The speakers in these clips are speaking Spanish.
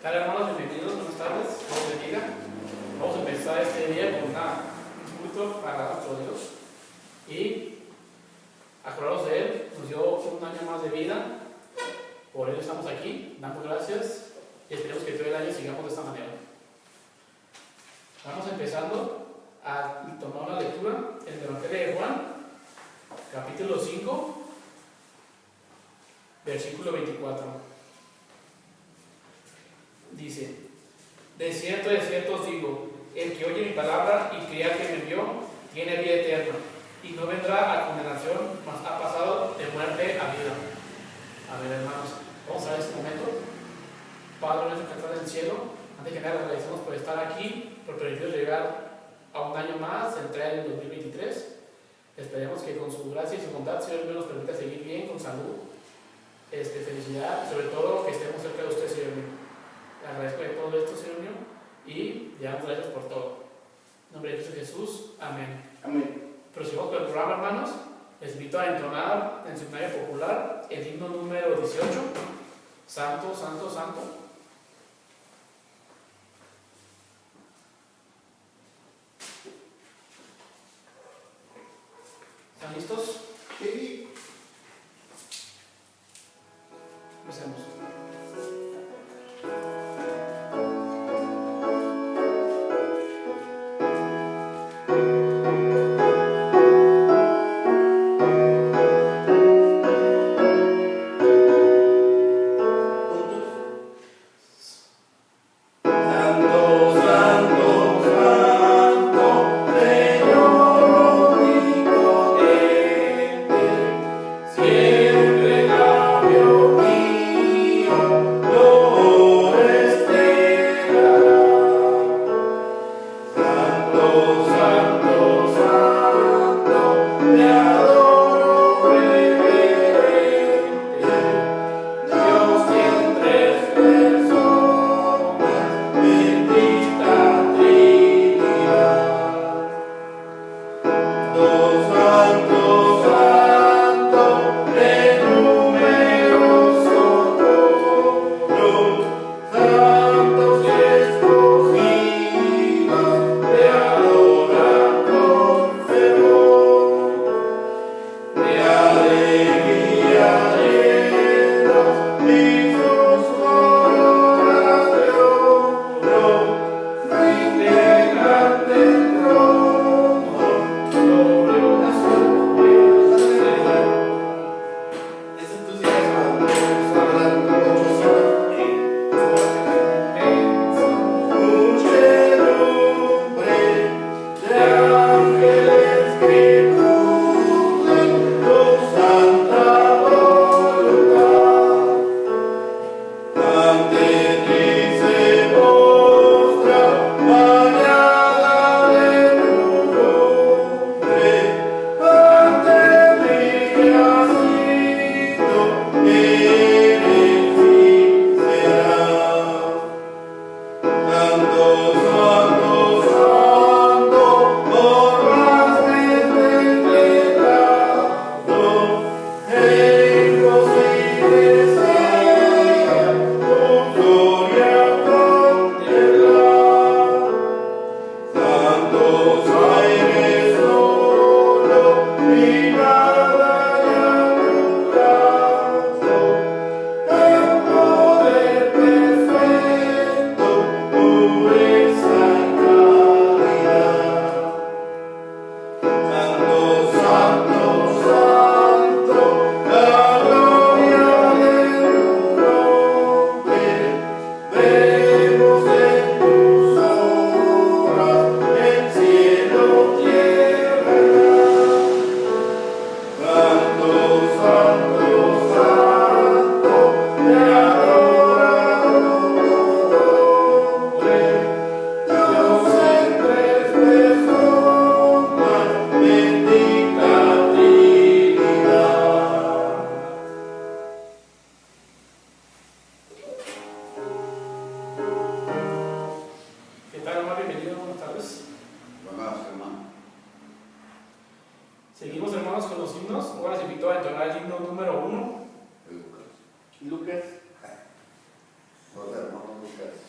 tal, hermanos? Bienvenidos, buenas tardes, Dios les bendiga. Vamos a empezar este día con un culto para nuestro Dios y acordaros de Él, nos dio un año más de vida, por ello estamos aquí, dando gracias y esperemos que todo el año sigamos de esta manera. Vamos empezando a tomar una lectura en el Evangelio de Juan, capítulo 5, versículo 24. Dice: de cierto os digo, el que oye mi palabra y crea que me envió, tiene vida eterna, y no vendrá a condenación, mas ha pasado de muerte a vida. A ver, hermanos, vamos a ver este momento. Padre nuestro que estás en el cielo, antes que nada agradecemos por estar aquí, por permitirnos llegar a un año más, entrar en el 2023. Esperemos que con su gracia y su bondad, Señor, nos permita seguir bien, con salud, felicidad, sobre todo que estemos cerca de usted, Señor mío. Le agradezco de todo esto, Señor mío, y le damos gracias por todo. En nombre de Cristo Jesús, amén. Amén. Prosigamos con el programa, hermanos. Les invito a entonar en su plenaria popular el himno número 18, Santo, Santo, Santo. ¿Están listos? Sí. Empecemos. Seguimos, hermanos, con los himnos. Ahora les invito a entonar el himno número 1. Lucas. Los hermanos Lucas.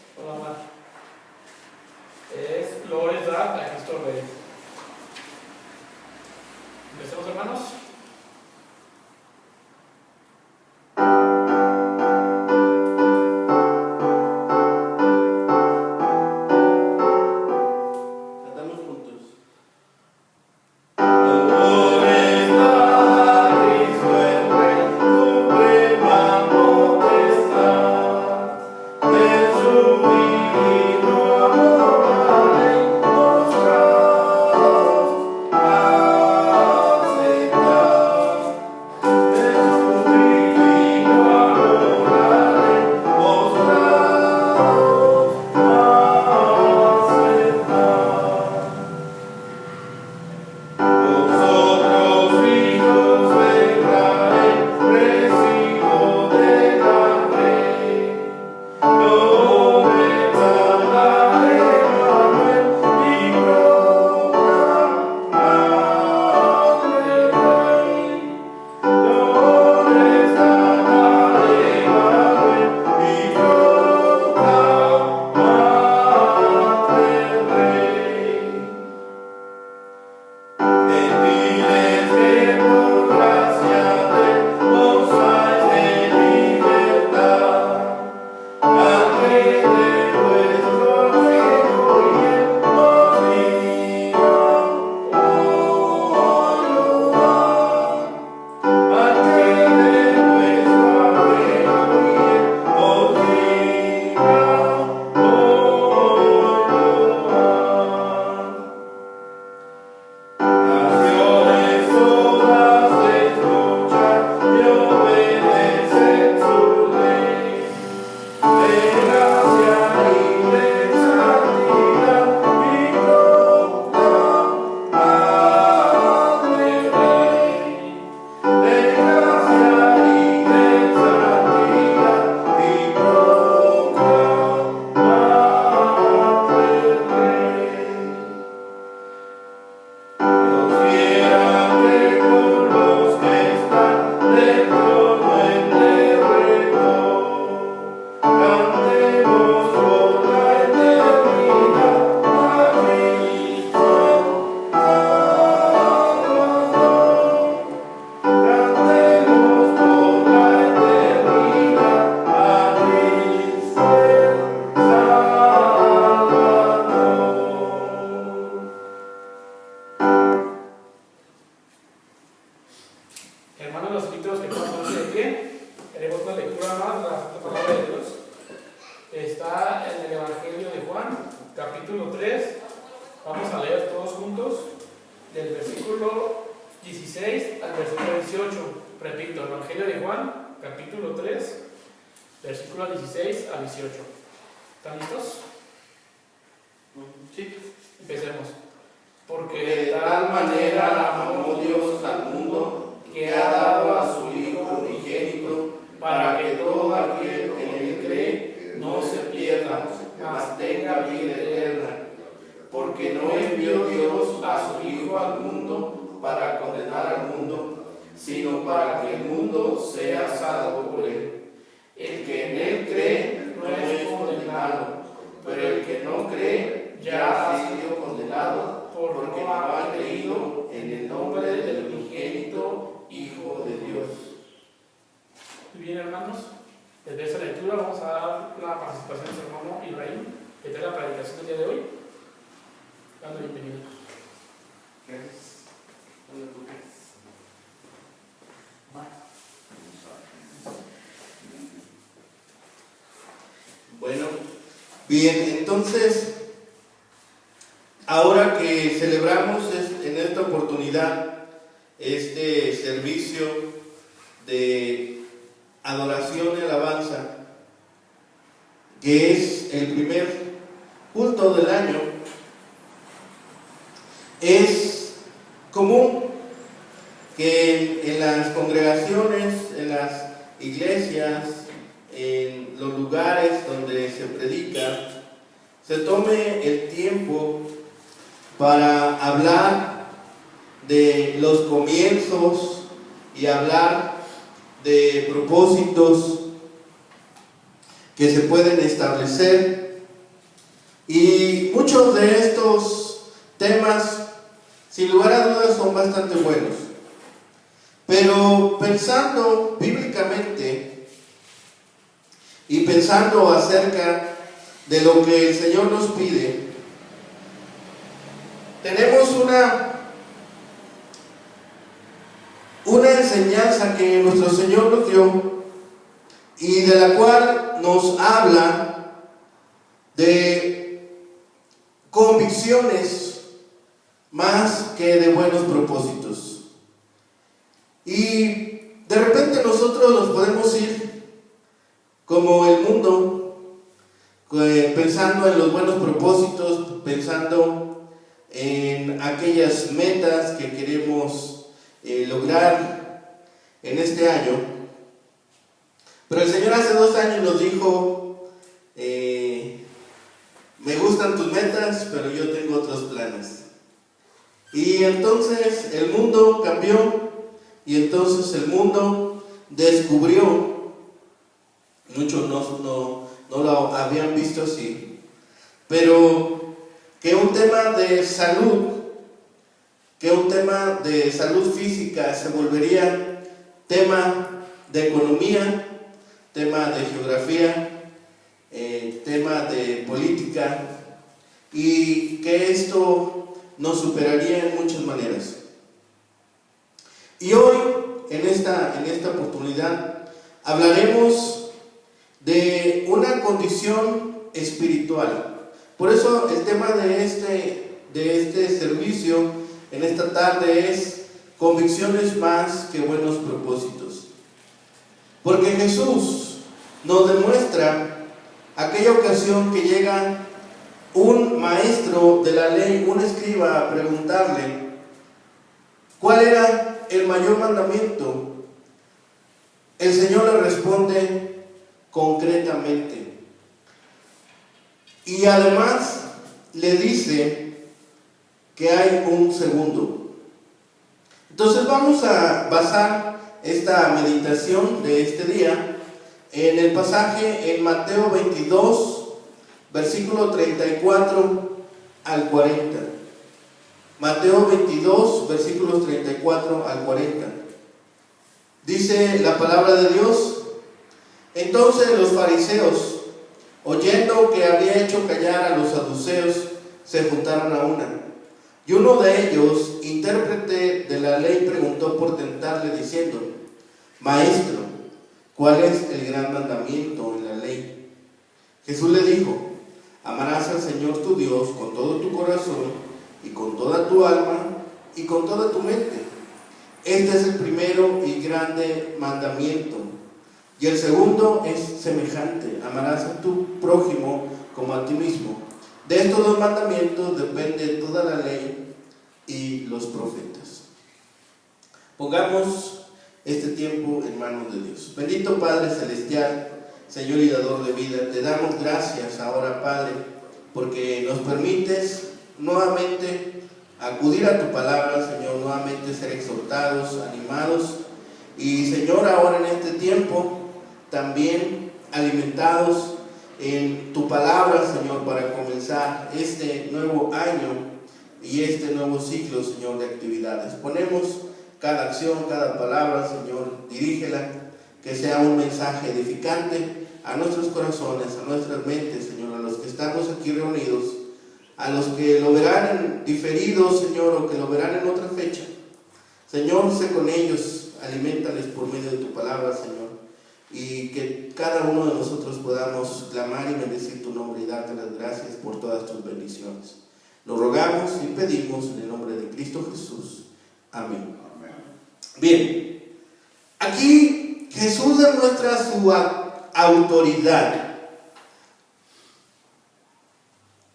versículos 16 a 18. ¿Están listos? Sí. Empecemos. Porque De tal manera amó Dios al mundo que ha dado a su Hijo unigénito para que todo aquel que en él cree no se pierda, mas tenga vida eterna. Porque no envió Dios a su Hijo al mundo para condenar al mundo, sino para que el mundo sea salvo por él. El que en él cree no es condenado, pero el que no cree ya ha sido condenado porque no ha creído en el nombre del unigénito Hijo de Dios. Muy bien, hermanos. Desde esta lectura vamos a dar la participación de su hermano Ibrahim, que trae la predicación del día de hoy. Dando bienvenida. Gracias. Bueno, bien, entonces, ahora que celebramos en esta oportunidad este servicio de adoración y alabanza, que es el primer culto del año, es común que en las congregaciones, en las iglesias, en los lugares donde se predica, se tome el tiempo para hablar de los comienzos y hablar de propósitos que se pueden establecer. Y muchos de estos temas, sin lugar a dudas, son bastante buenos. Pero pensando bíblicamente y pensando acerca de lo que el Señor nos pide, tenemos una enseñanza que nuestro Señor nos dio y de la cual nos habla de convicciones más que de buenos propósitos. Y de repente nosotros nos podemos ir como el mundo, pensando en los buenos propósitos, pensando en aquellas metas que queremos lograr en este año. Pero el Señor hace 2 años nos dijo, me gustan tus metas, pero yo tengo otros planes. Y entonces el mundo cambió, y entonces el mundo descubrió, muchos no lo habían visto así, pero que un tema de salud, física se volvería tema de economía, tema de geografía, tema de política, y que esto nos superaría en muchas maneras. Y hoy, en esta oportunidad, hablaremos de una condición espiritual. Por eso el tema de este servicio en esta tarde es convicciones más que buenos propósitos. Porque Jesús nos demuestra aquella ocasión que llega un maestro de la ley, un escriba, a preguntarle cuál era el mayor mandamiento. El Señor le responde concretamente. Y además le dice que hay un segundo. Entonces vamos a basar esta meditación de este día en el pasaje en Mateo 22, versículo 34 al 40. Mateo 22, versículos 34 al 40. Dice la palabra de Dios: entonces los fariseos, oyendo que había hecho callar a los saduceos, se juntaron a una. Y uno de ellos, intérprete de la ley, preguntó por tentarle, diciendo: Maestro, ¿cuál es el gran mandamiento en la ley? Jesús le dijo: amarás al Señor tu Dios con todo tu corazón, y con toda tu alma, y con toda tu mente. Este es el primero y grande mandamiento. Y el segundo es semejante: amarás a tu prójimo como a ti mismo. De estos dos mandamientos depende toda la ley y los profetas. Pongamos este tiempo en manos de Dios. Bendito Padre Celestial, Señor y dador de vida, te damos gracias ahora, Padre, porque nos permites nuevamente acudir a tu palabra, Señor, nuevamente ser exhortados, animados, y Señor, ahora en este tiempo también alimentados en tu palabra, Señor, para comenzar este nuevo año y este nuevo ciclo, Señor, de actividades. Ponemos cada acción, cada palabra, Señor, dirígela, que sea un mensaje edificante a nuestros corazones, a nuestras mentes, Señor, a los que estamos aquí reunidos, a los que lo verán en diferido, Señor, o que lo verán en otra fecha. Señor, sé con ellos, aliméntales por medio de tu palabra, Señor, y que cada uno de nosotros podamos clamar y bendecir tu nombre y darte las gracias por todas tus bendiciones. Lo rogamos y pedimos en el nombre de Cristo Jesús. Amén. Bien, aquí Jesús demuestra su autoridad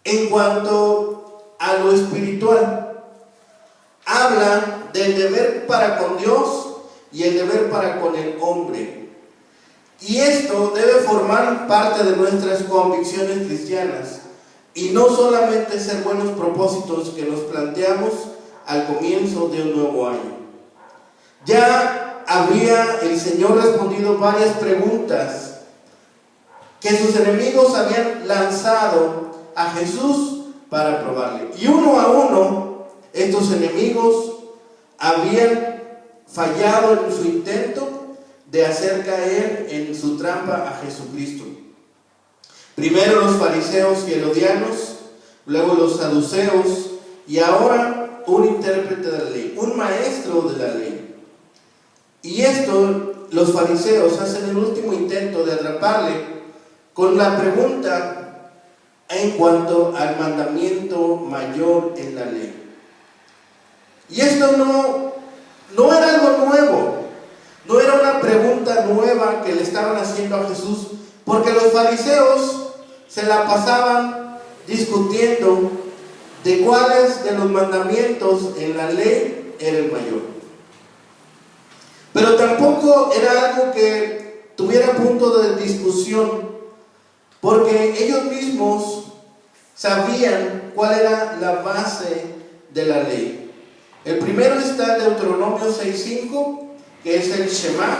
en cuanto a lo espiritual. Habla del deber para con Dios y el deber para con el hombre. Y esto debe formar parte de nuestras convicciones cristianas y no solamente ser buenos propósitos que nos planteamos al comienzo de un nuevo año. Ya había el Señor respondido varias preguntas que sus enemigos habían lanzado a Jesús para probarle. Y uno a uno, estos enemigos habían fallado en su intento de hacer caer en su trampa a Jesucristo. Primero los fariseos y herodianos, luego los saduceos, y ahora un intérprete de la ley, un maestro de la ley. Y esto, los fariseos hacen el último intento de atraparle con la pregunta en cuanto al mandamiento mayor en la ley. Y esto no era algo nuevo, no era una pregunta nueva que le estaban haciendo a Jesús, porque los fariseos se la pasaban discutiendo de cuáles de los mandamientos en la ley era el mayor. Pero tampoco era algo que tuviera punto de discusión, porque ellos mismos sabían cuál era la base de la ley. El primero está en Deuteronomio 6:5, que es el Shema,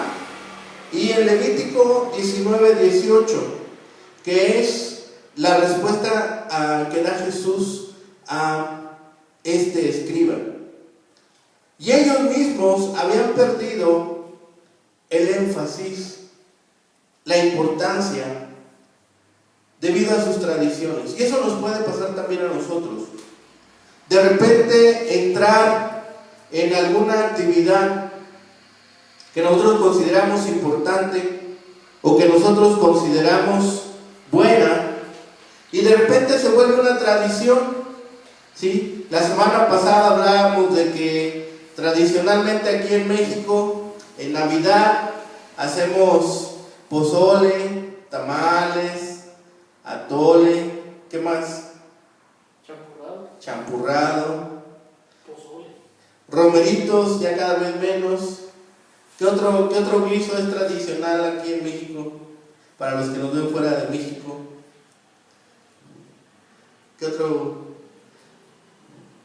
y en Levítico 19:18, que es la respuesta que da Jesús a este escriba. Y ellos mismos habían perdido el énfasis, la importancia, debido a sus tradiciones. Y eso nos puede pasar también a nosotros. De repente entrar en alguna actividad que nosotros consideramos importante o que nosotros consideramos buena, y de repente se vuelve una tradición, ¿sí? La semana pasada hablábamos de que tradicionalmente aquí en México, en Navidad, hacemos pozole, tamales, atole, ¿qué más? Champurrado, pozole, romeritos, ya cada vez menos. ¿Qué otro guiso es tradicional aquí en México? Para los que nos ven fuera de México. ¿Qué otro?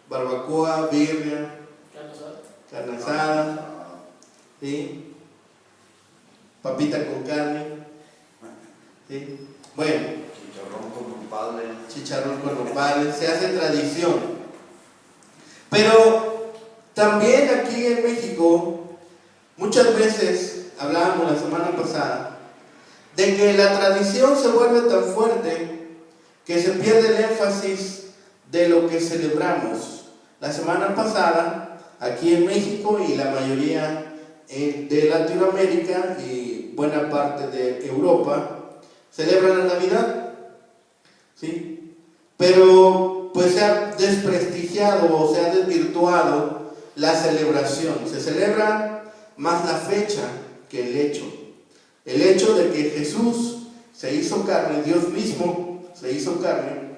Barbacoa, birria, carne asada, ¿sí? Papita con carne, ¿sí? Bueno, chicharrón con nopales, se hace tradición. Pero también aquí en México, muchas veces hablábamos la semana pasada de que la tradición se vuelve tan fuerte que se pierde el énfasis de lo que celebramos. La semana pasada, aquí en México y la mayoría de Latinoamérica y buena parte de Europa, celebran la Navidad, ¿sí? Pero pues se ha desprestigiado o se ha desvirtuado la celebración. Se celebra más la fecha que el hecho. El hecho de que Jesús se hizo carne, Dios mismo se hizo carne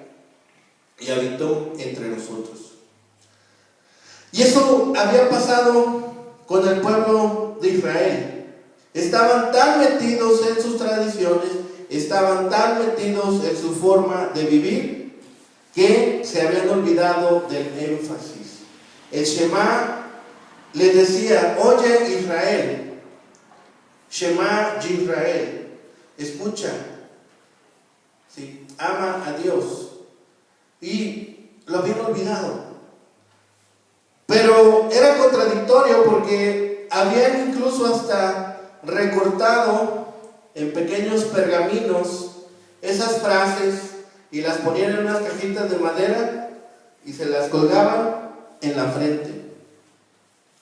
y habitó entre nosotros. Y eso había pasado con el pueblo de Israel. Estaban tan metidos en sus tradiciones, estaban tan metidos en su forma de vivir, que se habían olvidado del énfasis. El Shema les decía: oye Israel, Shema Yisrael, escucha, ¿sí? Ama a Dios. Y lo habían olvidado. Pero era contradictorio porque habían incluso hasta recortado en pequeños pergaminos esas frases y las ponían en unas cajitas de madera y se las colgaban en la frente.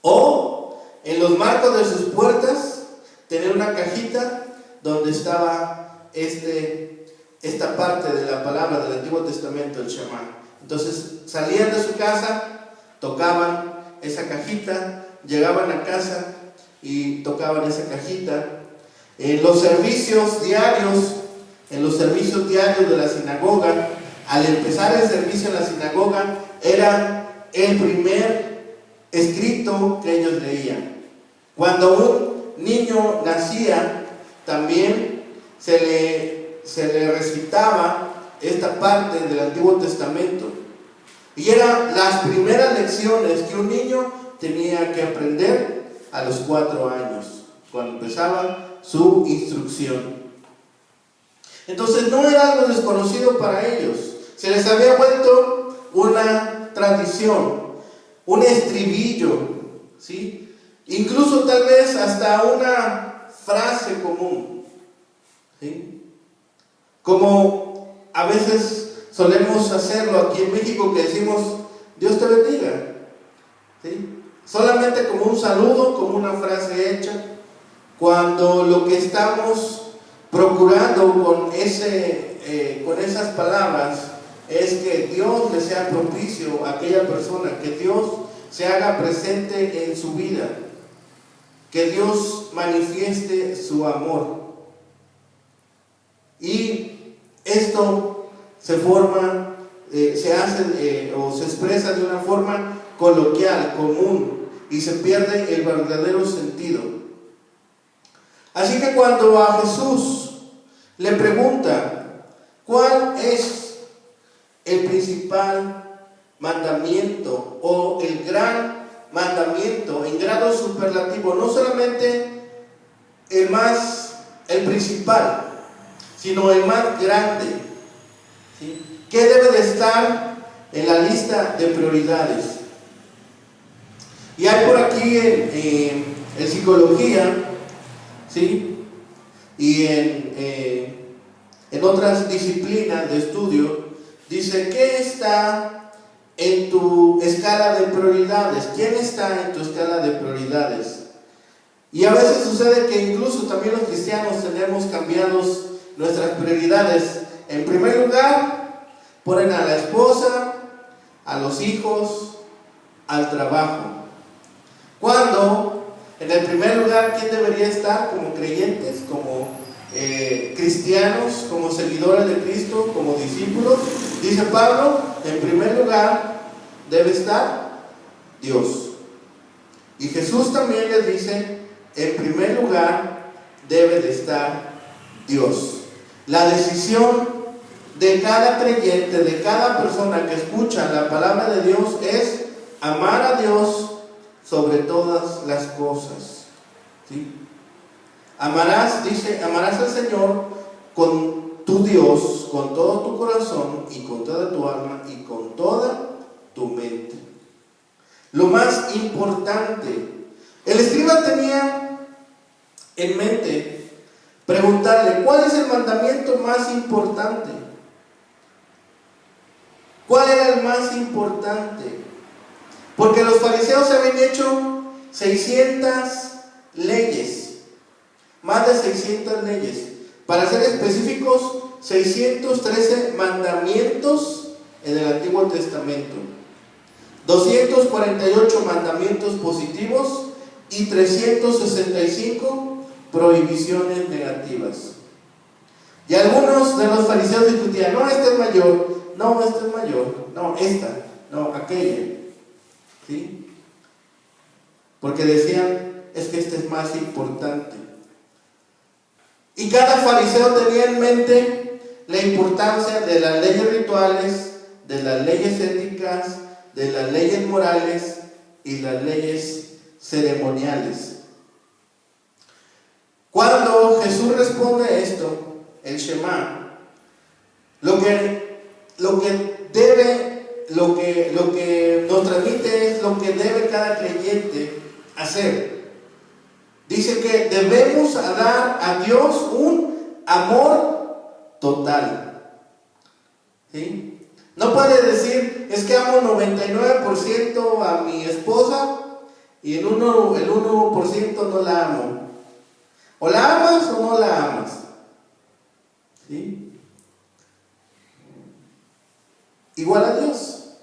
O en los marcos de sus puertas tenían una cajita donde estaba esta parte de la palabra del Antiguo Testamento, el Shema. Entonces salían de su casa, tocaban esa cajita, llegaban a casa y tocaban esa cajita. En los servicios diarios de la sinagoga, al empezar el servicio en la sinagoga, era el primer escrito que ellos leían. Cuando un niño nacía, también se le recitaba esta parte del Antiguo Testamento. Y eran las primeras lecciones que un niño tenía que aprender a los 4 años, cuando empezaba su instrucción. Entonces no era algo desconocido para ellos. Se les había vuelto una tradición, un estribillo, ¿sí? Incluso tal vez hasta una frase común, ¿sí? Como a veces solemos hacerlo aquí en México, que decimos: Dios te bendiga, ¿sí? Solamente como un saludo, como una frase hecha, cuando lo que estamos procurando con esas palabras es que Dios le sea propicio a aquella persona, que Dios se haga presente en su vida, que Dios manifieste su amor. Y esto se forma, se hace o se expresa de una forma coloquial, común, y se pierde el verdadero sentido. Así que cuando a Jesús le pregunta cuál es el principal mandamiento o el gran mandamiento en grado superlativo, no solamente el principal, sino el más grande, ¿sí? ¿Qué debe de estar en la lista de prioridades? Y hay por aquí en psicología, ¿sí? Y en otras disciplinas de estudio, dice: ¿qué está en tu escala de prioridades? ¿Quién está en tu escala de prioridades? Y a veces sucede que incluso también los cristianos tenemos cambiados nuestras prioridades. En primer lugar, ponen a la esposa, a los hijos, al trabajo. Cuando en el primer lugar, ¿quién debería estar como creyentes, como cristianos, como seguidores de Cristo, como discípulos? Dice Pablo: en primer lugar debe estar Dios. Y Jesús también les dice: en primer lugar debe de estar Dios. La decisión de cada creyente, de cada persona que escucha la palabra de Dios, es amar a Dios sobre todas las cosas, ¿sí? Amarás, dice, amarás al Señor con tu Dios, con todo tu corazón y con toda tu alma y con toda tu mente. Lo más importante, el escriba tenía en mente preguntarle: ¿cuál es el mandamiento más importante? ¿Cuál era el más importante? Porque los fariseos habían hecho 600 leyes, más de 600 leyes. Para ser específicos, 613 mandamientos en el Antiguo Testamento, 248 mandamientos positivos y 365 prohibiciones negativas. Y algunos de los fariseos discutían, no, este es mayor, no, este es mayor, no, esta, no, aquella. ¿Sí? Porque decían, es que este es más importante. Y cada fariseo tenía en mente la importancia de las leyes rituales, de las leyes éticas, de las leyes morales y las leyes ceremoniales. Cuando Jesús responde esto, el Shema, lo que nos transmite es lo que debe cada creyente hacer. Dice que debemos dar a Dios un amor total. ¿Sí? No puede decir, es que amo 99% a mi esposa y el 1% no la amo. O la amas o no la amas. ¿Sí? Igual a Dios.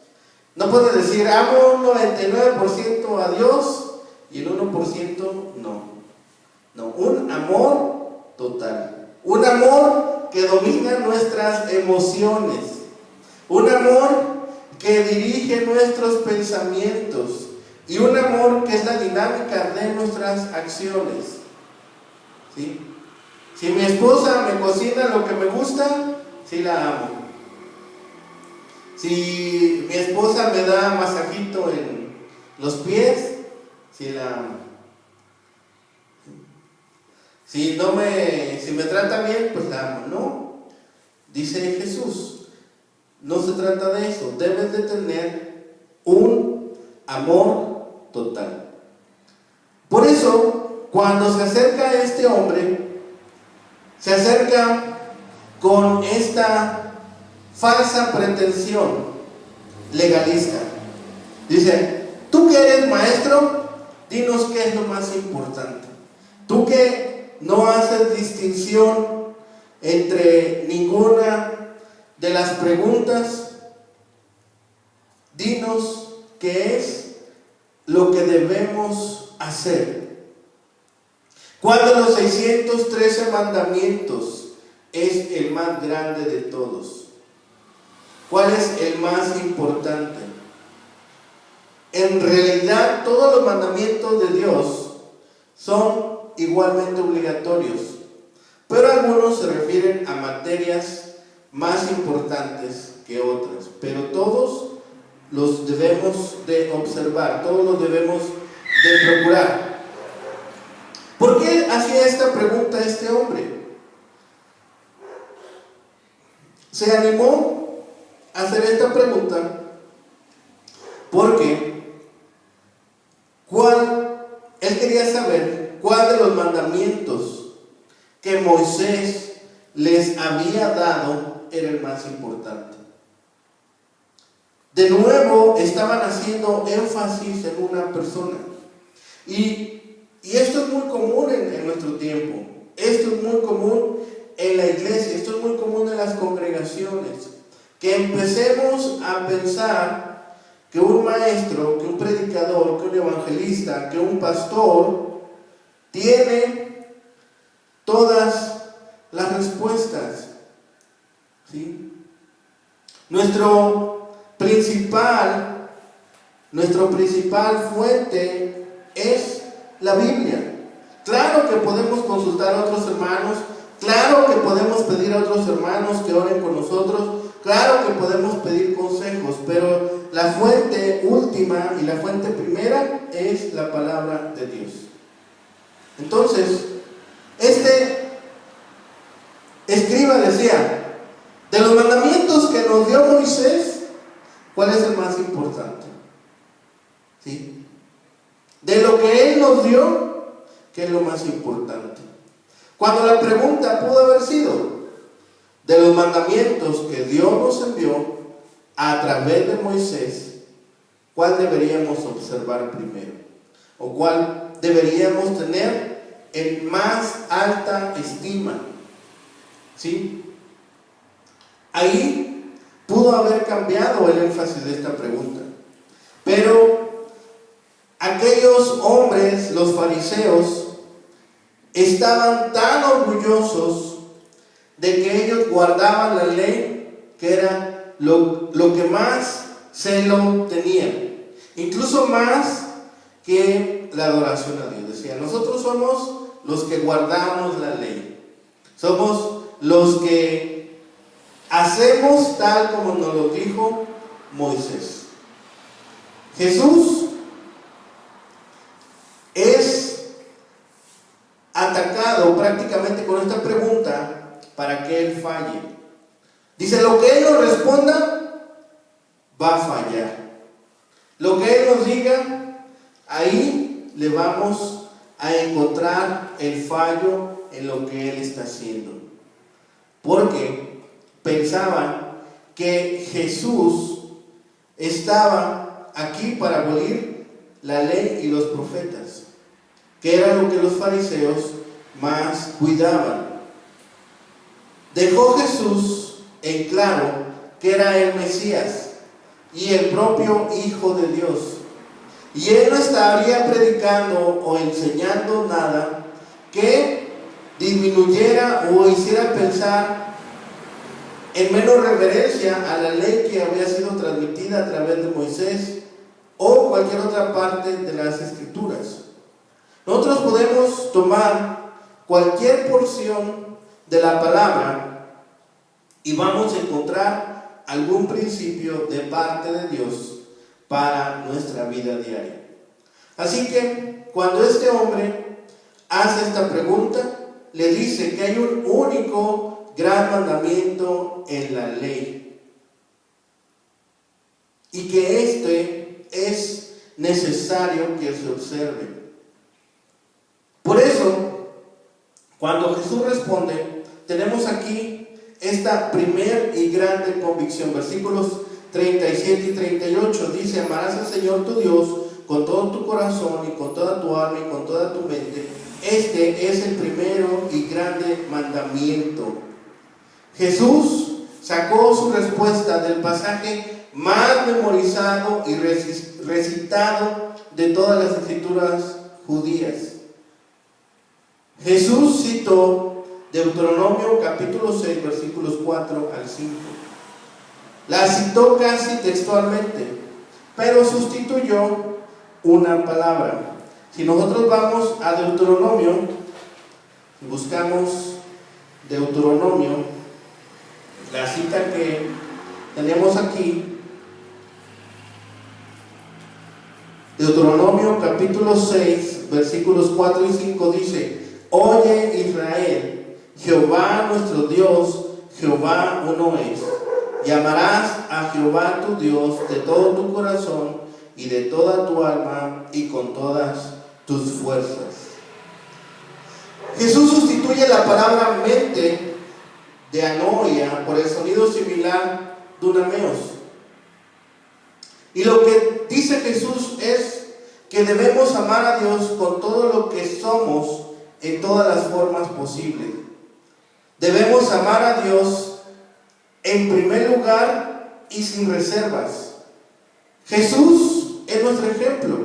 No puede decir, amo un 99% a Dios y el 1% no. No, un amor total. Un amor que domina nuestras emociones. Un amor que dirige nuestros pensamientos. Y un amor que es la dinámica de nuestras acciones. ¿Sí? Si mi esposa me cocina lo que me gusta, sí la amo. Si mi esposa me da masajito en los pies, sí la amo. Si me trata bien, pues la amo. No, dice Jesús, no se trata de eso. Debes de tener un amor total. Por eso, cuando se acerca este hombre, se acerca con esta falsa pretensión legalista. Dice, tú que eres maestro, dinos qué es lo más importante. Tú que no haces distinción entre ninguna de las preguntas, dinos qué es lo que debemos hacer. ¿Cuál de los 613 mandamientos es el más grande de todos? ¿Cuál es el más importante? En realidad, todos los mandamientos de Dios son igualmente obligatorios, pero algunos se refieren a materias más importantes que otras, pero todos los debemos de observar, todos los debemos de procurar. ¿Por qué hacía esta pregunta este hombre? Se animó a hacer esta pregunta porque él quería saber cuál de los mandamientos que Moisés les había dado era el más importante. De nuevo estaban haciendo énfasis en una persona. Y esto es muy común en nuestro tiempo. Esto es muy común en la iglesia. Esto es muy común en las congregaciones. Que empecemos a pensar que un maestro, que un predicador, que un evangelista, que un pastor tiene todas las respuestas. ¿Sí? Nuestro principal fuente es la Biblia. Claro que podemos consultar a otros hermanos, claro que podemos pedir a otros hermanos que oren con nosotros, claro que podemos pedir consejos, pero la fuente última y la fuente primera es la palabra de Dios. Entonces, este escriba decía, de los mandamientos que nos dio Moisés, ¿cuál es el más importante? ¿Sí? De lo que él nos dio, ¿qué es lo más importante? Cuando la pregunta pudo haber sido, de los mandamientos que Dios nos envió a través de Moisés, ¿cuál deberíamos observar primero? ¿O cuál deberíamos tener en más alta estima? ¿Sí? Ahí pudo haber cambiado el énfasis de esta pregunta. Pero aquellos hombres, los fariseos, estaban tan orgullosos de que ellos guardaban la ley, que era lo que más celo tenían, incluso más que la adoración a Dios. Decía, nosotros somos los que guardamos la ley, somos los que hacemos tal como nos lo dijo Moisés. Jesús es atacado prácticamente con esta pregunta para que él falle. Dice, lo que él nos responda va a fallar. Lo que él nos diga, ahí le vamos a encontrar el fallo en lo que él está haciendo. Porque pensaban que Jesús estaba aquí para abolir la ley y los profetas, que era lo que los fariseos más cuidaban. Dejó Jesús en claro que era el Mesías y el propio Hijo de Dios, y él no estaría predicando o enseñando nada que disminuyera o hiciera pensar en menos reverencia a la ley que había sido transmitida a través de Moisés o cualquier otra parte de las Escrituras. Nosotros podemos tomar cualquier porción de la palabra y vamos a encontrar algún principio de parte de Dios para nuestra vida diaria. Así que cuando este hombre hace esta pregunta, le dice que hay un único gran mandamiento en la ley y que este es necesario que se observe. Por eso, cuando Jesús responde, tenemos aquí esta primer y grande convicción. Versículos 37 y 38 dice: amarás al Señor tu Dios con todo tu corazón y con toda tu alma y con toda tu mente. Este es el primero y grande mandamiento. Jesús sacó su respuesta del pasaje más memorizado y recitado de todas las escrituras judías. Jesús citó Deuteronomio capítulo 6 versículos 4 al 5. La citó casi textualmente, pero sustituyó una palabra. Si nosotros vamos a Deuteronomio, buscamos Deuteronomio, la cita que tenemos aquí, Deuteronomio capítulo 6 versículos 4 y 5 dice: oye Israel, Jehová nuestro Dios, Jehová uno es. Y amarás a Jehová tu Dios de todo tu corazón y de toda tu alma y con todas tus fuerzas. Jesús sustituye la palabra mente de anoia por el sonido similar dunameos. Y lo que dice Jesús es que debemos amar a Dios con todo lo que somos en todas las formas posibles. Debemos amar a Dios en primer lugar y sin reservas. Jesús es nuestro ejemplo.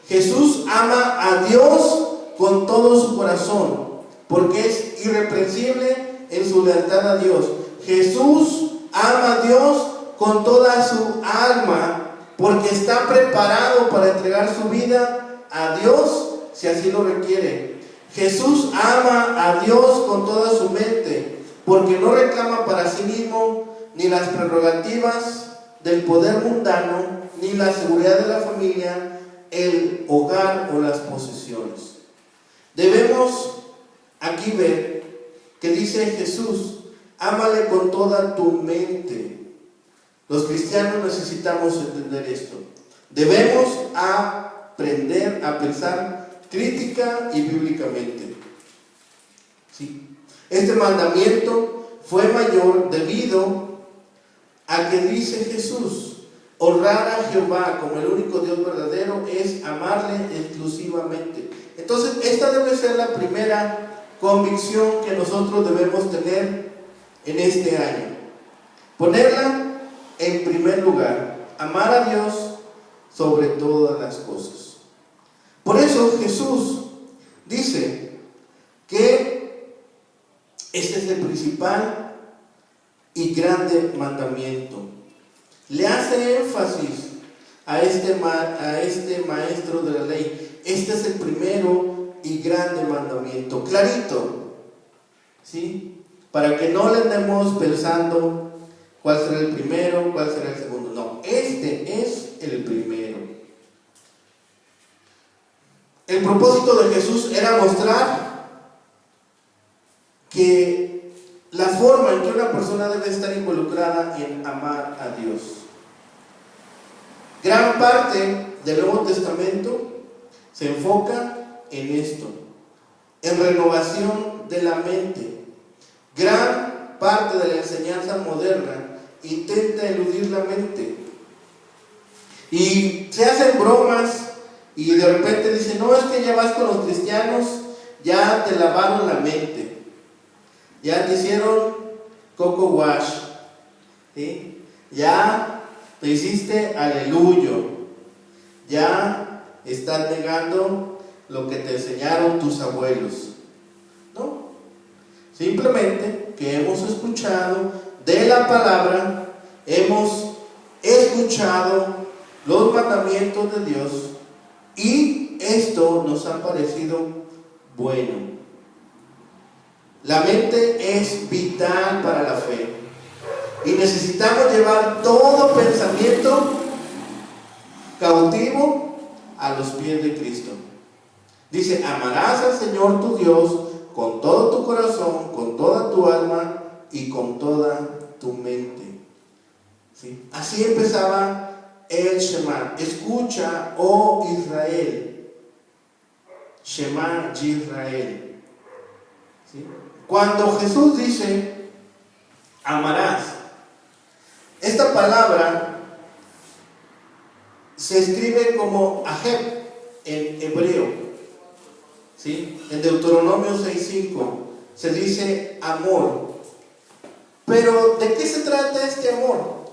Jesús ama a Dios con todo su corazón, porque es irreprensible en su lealtad a Dios. Jesús ama a Dios con toda su alma, porque está preparado para entregar su vida a Dios si así lo requiere. Jesús ama a Dios con toda su mente, porque no reclama para sí mismo ni las prerrogativas del poder mundano, ni la seguridad de la familia, el hogar o las posesiones. Debemos aquí ver que dice Jesús: ámale con toda tu mente. Los cristianos necesitamos entender esto. Debemos aprender a pensar crítica y bíblicamente. ¿Sí? Este mandamiento fue mayor debido a que dice Jesús: honrar a Jehová como el único Dios verdadero es amarle exclusivamente. Entonces, esta debe ser la primera convicción que nosotros debemos tener en este año. Ponerla en primer lugar, amar a Dios sobre todas las cosas. Por eso Jesús dice que Este es el principal y grande mandamiento. Le hace énfasis a este maestro de la ley. Este es el primero y grande mandamiento. Clarito, ¿sí? Para que no le andemos pensando cuál será el primero, cuál será el segundo. No, este es el primero. El propósito de Jesús era mostrar que la forma en que una persona debe estar involucrada en amar a Dios. Gran parte del Nuevo Testamento se enfoca en esto, en renovación de la mente. Gran parte de la enseñanza moderna intenta eludir la mente. Y se hacen bromas y de repente dicen, no, es que ya vas con los cristianos, ya te lavaron la mente, ya te hicieron coco wash, ¿sí? Ya te hiciste aleluyo, ya estás negando lo que te enseñaron tus abuelos. No, simplemente que hemos escuchado de la palabra, hemos escuchado los mandamientos de Dios y esto nos ha parecido bueno. La mente es vital para la fe y necesitamos llevar todo pensamiento cautivo a los pies de Cristo. Dice, amarás al Señor tu Dios con todo tu corazón, con toda tu alma y con toda tu mente. ¿Sí? Así empezaba el Shema. Escucha, oh Israel. Shema Yisrael. ¿Sí? Cuando Jesús dice amarás, esta palabra se escribe como Ajeb en hebreo, ¿sí? En Deuteronomio 6:5 se dice amor. Pero ¿de qué se trata este amor?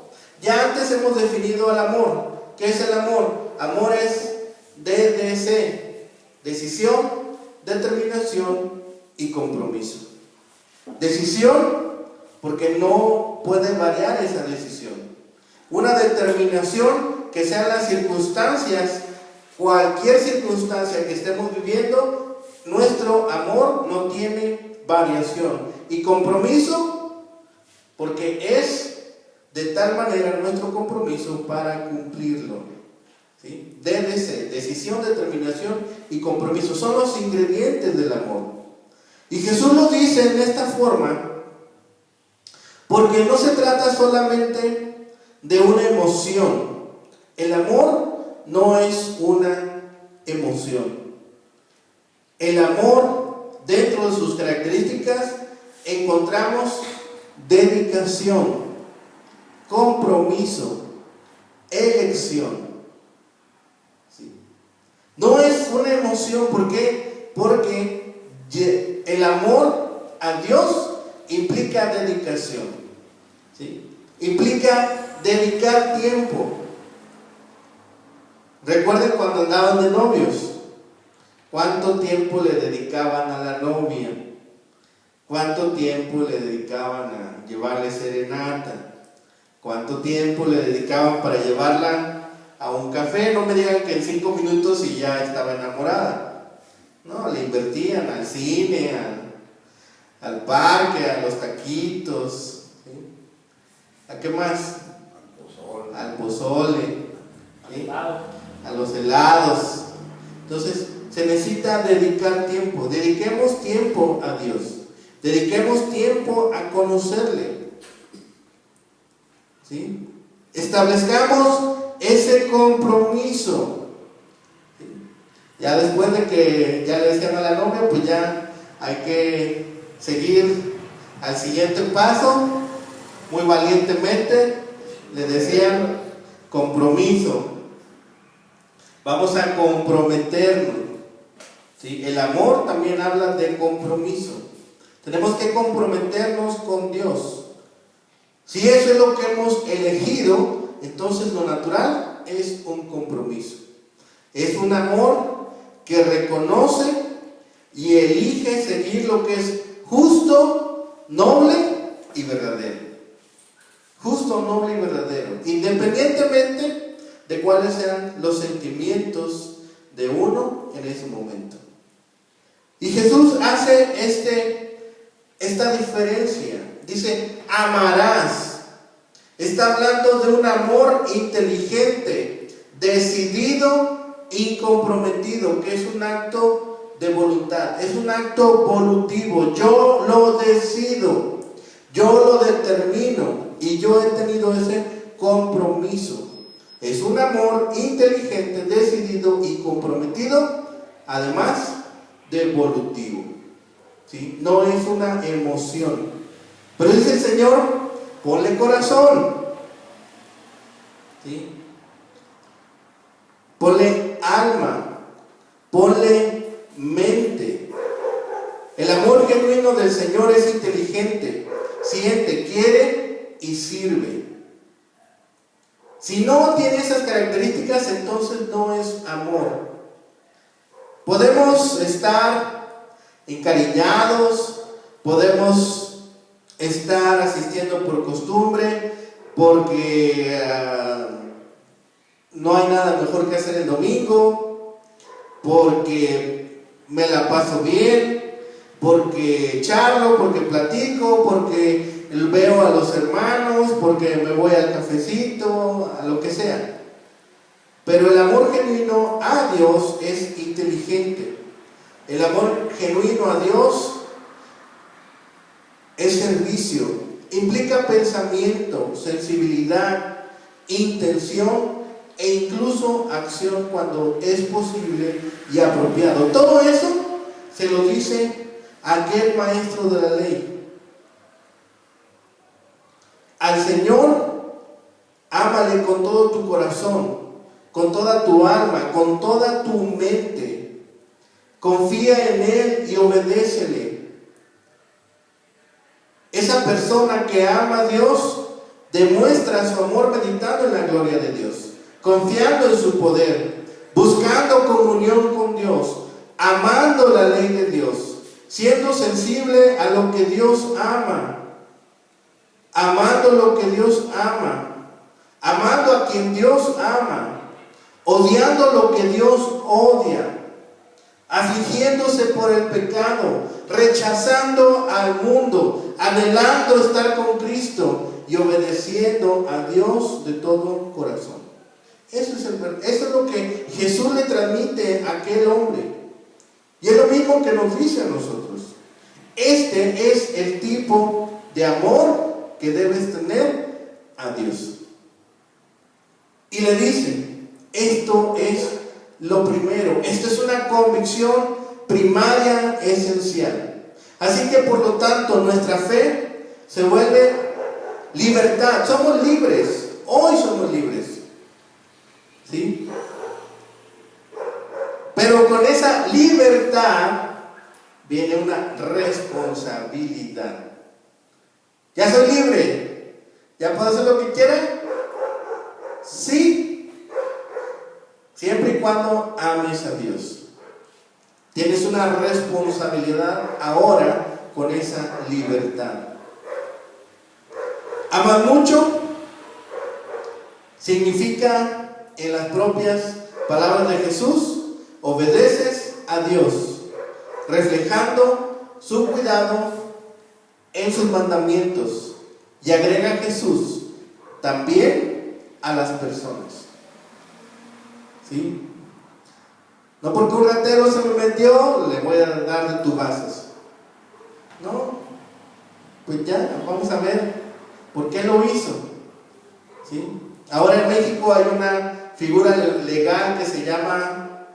Ya antes hemos definido el amor. ¿Qué es el amor? Amor es DDC, decisión, determinación y compromiso. Decisión, porque no puede variar esa decisión. Una determinación, que sean las circunstancias, cualquier circunstancia que estemos viviendo, nuestro amor no tiene variación. Y compromiso, porque es de tal manera nuestro compromiso para cumplirlo. ¿Sí? DDC, decisión, determinación y compromiso, son los ingredientes del amor. Y Jesús lo dice en esta forma porque no se trata solamente de una emoción. El amor no es una emoción. El amor, dentro de sus características, encontramos dedicación, compromiso, elección. ¿Sí? No es una emoción, ¿por qué? Porque el amor a Dios implica dedicación, ¿sí? Implica dedicar tiempo. Recuerden cuando andaban de novios, ¿cuánto tiempo le dedicaban a la novia? ¿Cuánto tiempo le dedicaban a llevarle serenata? ¿Cuánto tiempo le dedicaban para llevarla a un café? No me digan que en 5 minutos y ya estaba enamorada. No, le invertían al cine, al parque, a los taquitos, ¿sí? ¿A qué más? Al pozole, ¿sí? A los helados. Entonces, se necesita dedicar tiempo. Dediquemos tiempo a Dios. Dediquemos tiempo a conocerle. ¿Sí? Establezcamos ese compromiso. Ya después de que ya le decían a la novia, pues ya hay que seguir al siguiente paso. Muy valientemente le decían compromiso. Vamos a comprometernos. ¿Sí? El amor también habla de compromiso. Tenemos que comprometernos con Dios. Si eso es lo que hemos elegido, entonces lo natural es un compromiso. Es un amor que reconoce y elige seguir lo que es justo noble y verdadero. Justo, noble y verdadero, independientemente de cuáles sean los sentimientos de uno en ese momento. Y Jesús hace esta diferencia. Dice, amarás. Está hablando de un amor inteligente, decidido y comprometido, que es un acto de voluntad, es un acto volutivo. Yo lo decido, yo lo determino y yo he tenido ese compromiso. Es un amor inteligente, decidido y comprometido, además de volutivo, ¿sí? No es una emoción. Pero dice el Señor, ponle corazón, ¿sí? Ponle alma, ponle mente. El amor genuino del Señor es inteligente, siente, quiere y sirve. Si no tiene esas características, entonces no es amor. Podemos estar encariñados, podemos estar asistiendo por costumbre, porque no hay nada mejor que hacer el domingo, porque me la paso bien, porque charlo, porque platico, porque veo a los hermanos, porque me voy al cafecito, a lo que sea. Pero el amor genuino a Dios es inteligente. El amor genuino a Dios es servicio, implica pensamiento, sensibilidad, intención e incluso acción cuando es posible y apropiado. Todo eso se lo dice aquel maestro de la ley. Al Señor, ámale con todo tu corazón, con toda tu alma, con toda tu mente. Confía en Él y obedécele. Esa persona que ama a Dios demuestra su amor meditando en la gloria de Dios, confiando en su poder, buscando comunión con Dios, amando la ley de Dios, siendo sensible a lo que Dios ama, amando lo que Dios ama, amando a quien Dios ama, odiando lo que Dios odia, afligiéndose por el pecado, rechazando al mundo, anhelando estar con Cristo y obedeciendo a Dios de todo corazón. Eso es lo que Jesús le transmite a aquel hombre. Y es lo mismo que nos dice a nosotros. Este es el tipo de amor que debes tener a Dios. Y le dice, esto es lo primero, esto es una convicción primaria, esencial. Así que por lo tanto nuestra fe se vuelve libertad, somos libres, hoy somos libres, ¿sí? Pero con esa libertad viene una responsabilidad. ¿Ya soy libre? ¿Ya puedo hacer lo que quiera? Sí. Siempre y cuando ames a Dios. Tienes una responsabilidad ahora con esa libertad. Amar mucho significa, en las propias palabras de Jesús, obedeces a Dios, reflejando su cuidado en sus mandamientos. Y agrega Jesús también a las personas. ¿Sí? No porque un ratero se me metió, le voy a dar de tubazos. No, pues ya, vamos a ver por qué lo hizo. ¿Sí? Ahora en México hay una figura legal que se llama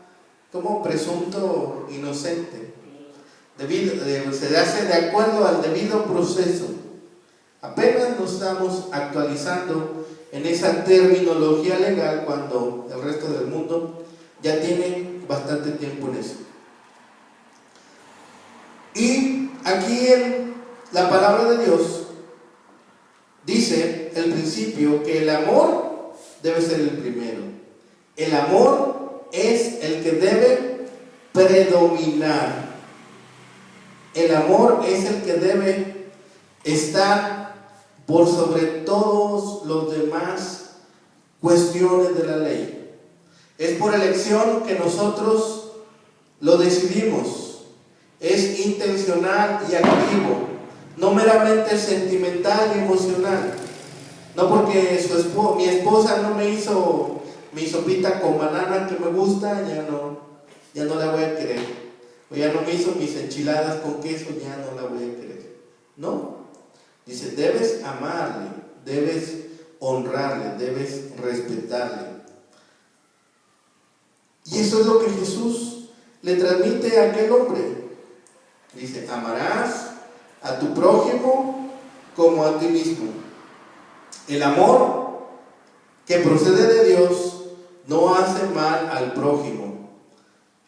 como presunto inocente. Se hace de acuerdo al debido proceso. Apenas nos estamos actualizando en esa terminología legal cuando el resto del mundo ya tiene bastante tiempo en eso. Y aquí en la palabra de Dios dice el principio que el amor debe ser el primero. El amor es el que debe predominar. El amor es el que debe está por sobre todos los demás cuestiones de la ley. Es por elección que nosotros lo decidimos. Es intencional y activo, no meramente sentimental y emocional. No porque mi esposa no me hizo mi sopita con banana que me gusta, ya no la voy a querer. O ya no me hizo mis enchiladas con queso, ya no la voy a querer. No. Dice, debes amarle, debes honrarle, debes respetarle. Y eso es lo que Jesús le transmite a aquel hombre. Dice, amarás a tu prójimo como a ti mismo. El amor que procede de Dios no hace mal al prójimo.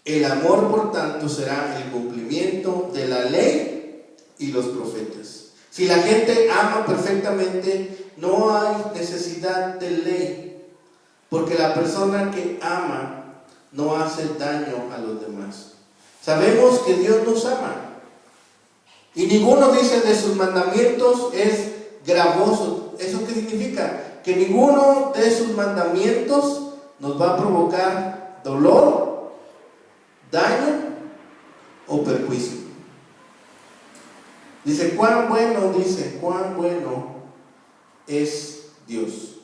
El amor, por tanto, será el cumplimiento de la ley y los profetas. Si la gente ama perfectamente, no hay necesidad de ley, porque la persona que ama no hace daño a los demás. Sabemos que Dios nos ama, y ninguno, dice, de sus mandamientos es gravoso. ¿Eso qué significa? Que ninguno de sus mandamientos nos va a provocar dolor, daño o perjuicio. Dice, cuán bueno es Dios.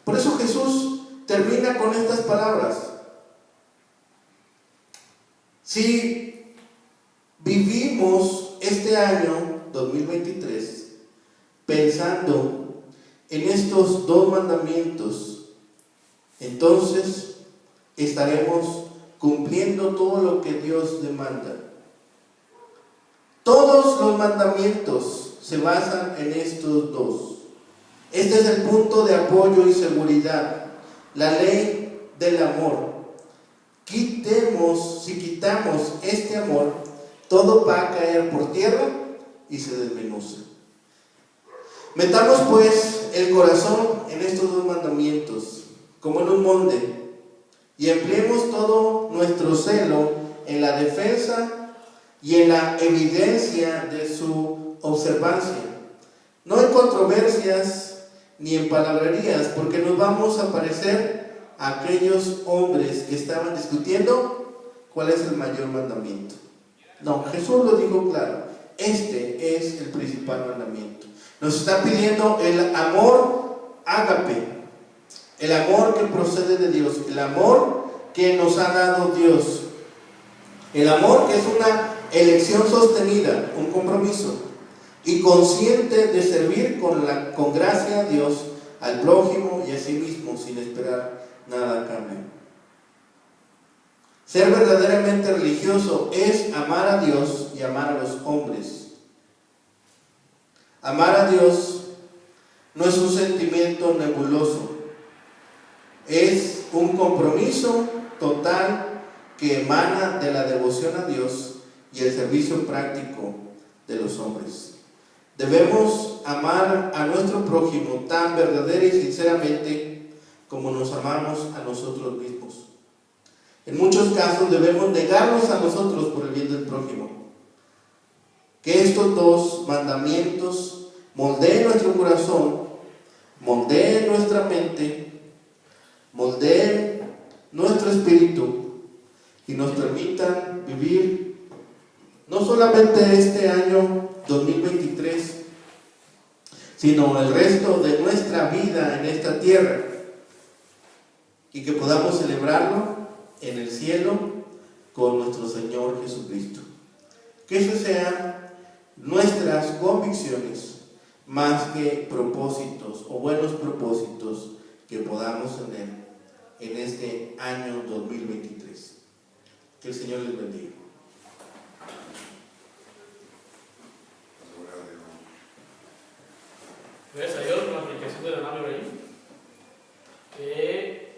Por eso Jesús termina con estas palabras. Si vivimos este año 2023 pensando en estos dos mandamientos, entonces estaremos cumpliendo todo lo que Dios demanda. Todos los mandamientos se basan en estos dos. Este es el punto de apoyo y seguridad, la ley del amor. Si quitamos este amor, todo va a caer por tierra y se desmenuza. Metamos pues el corazón en estos dos mandamientos, como en un molde, y empleemos todo nuestro celo en la defensa y en la evidencia de su observancia, no en controversias ni en palabrerías, porque nos vamos a parecer a aquellos hombres que estaban discutiendo cuál es el mayor mandamiento. No, Jesús lo dijo claro, este es el principal mandamiento. Nos está pidiendo el amor ágape, el amor que procede de Dios, el amor que nos ha dado Dios, el amor que es una elección sostenida, un compromiso, y consciente de servir con gracia a Dios, al prójimo y a sí mismo, sin esperar nada a cambio. Ser verdaderamente religioso es amar a Dios y amar a los hombres. Amar a Dios no es un sentimiento nebuloso, es un compromiso total que emana de la devoción a Dios y el servicio práctico de los hombres. Debemos amar a nuestro prójimo tan verdadera y sinceramente como nos amamos a nosotros mismos. En muchos casos debemos negarnos a nosotros por el bien del prójimo. Que estos dos mandamientos moldeen nuestro corazón, moldeen nuestra mente, moldeen nuestro espíritu y nos permitan vivir no solamente este año 2023, sino el resto de nuestra vida en esta tierra, y que podamos celebrarlo en el cielo con nuestro Señor Jesucristo. Que esas sean nuestras convicciones más que propósitos o buenos propósitos que podamos tener en este año 2023. Que el Señor les bendiga. Gracias a Dios por la aplicación de la nave Ibrahim.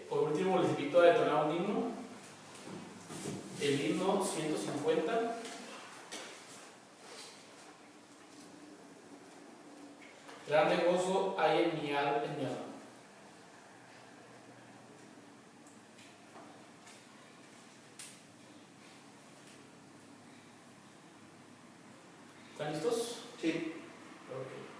Por último, les invito a detonar un himno, el himno 150. Grande gozo hay en mi alma. ¿Están listos? Sí. Ok.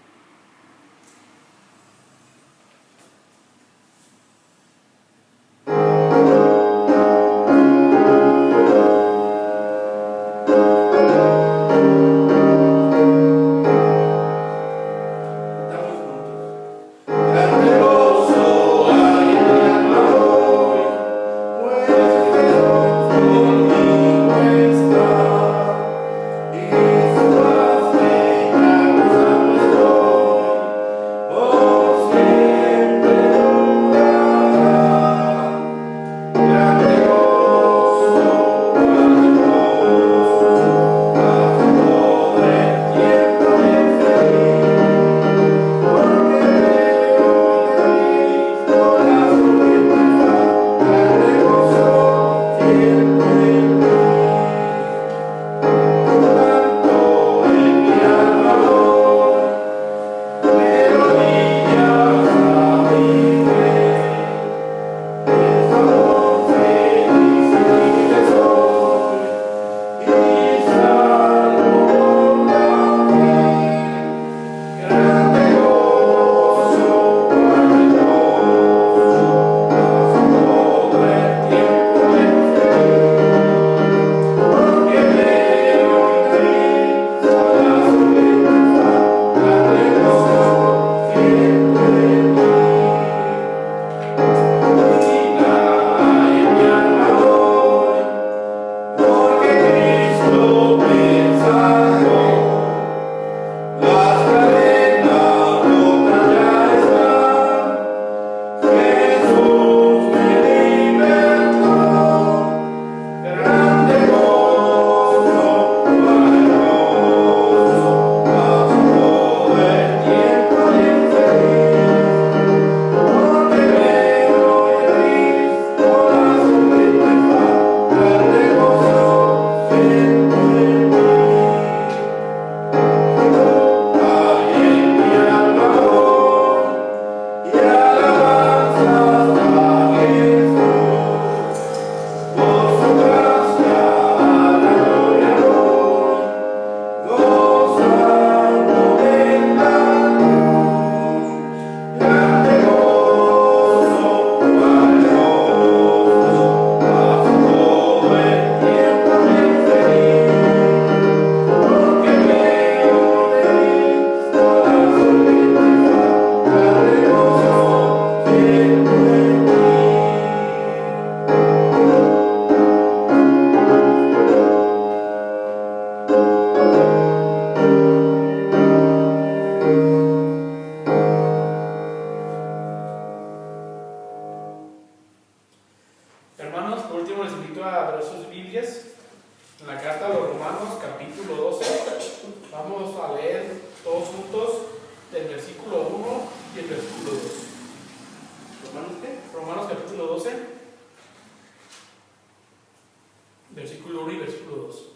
versículo 2.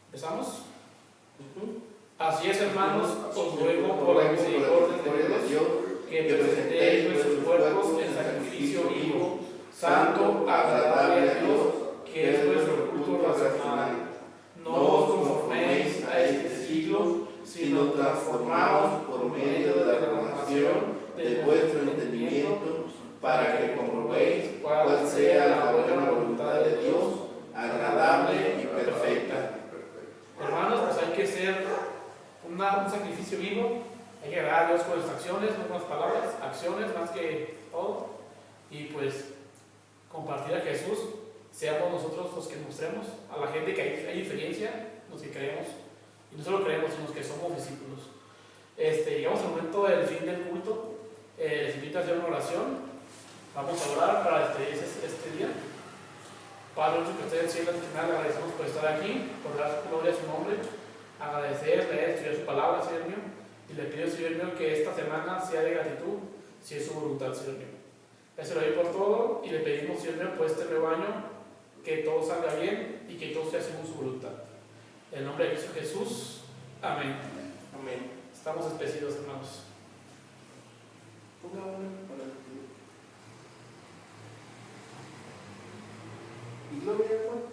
¿Empezamos? Así es, hermanos, os ruego por la misericordia de Dios que presentéis vuestros cuerpos en sacrificio vivo, santo, agradable a Dios, que es vuestro culto racional. No os conforméis a este siglo, sino transformaos por medio de la renovación de vuestro entendimiento, para que comprobéis cuál sea la buena voluntad de Dios, agradable y perfecta. Hermanos, pues hay que ser un sacrificio vivo, hay que agradar a Dios con nuestras acciones, no con las palabras, acciones más que todo, y pues compartir a Jesús, seamos nosotros los que mostremos a la gente que hay diferencia, los que creemos, y no solo creemos, sino los que somos discípulos. Llegamos al momento del fin del culto. Les invito a hacer una oración. Vamos a orar para despedirse este día. Padre, que ustedes sientan al final, agradecemos por estar aquí, por dar gloria a su nombre, agradecerle, estudiar su palabra, Señor mío, y le pido, Señor mío, que esta semana sea de gratitud, si es su voluntad, Señor mío. Gracias lo doy por todo, y le pedimos, Señor mío, por este nuevo año, que todo salga bien y que todo sea según su voluntad. En el nombre de Cristo Jesús, amén. Amén. Estamos despedidos, hermanos. Y gloria a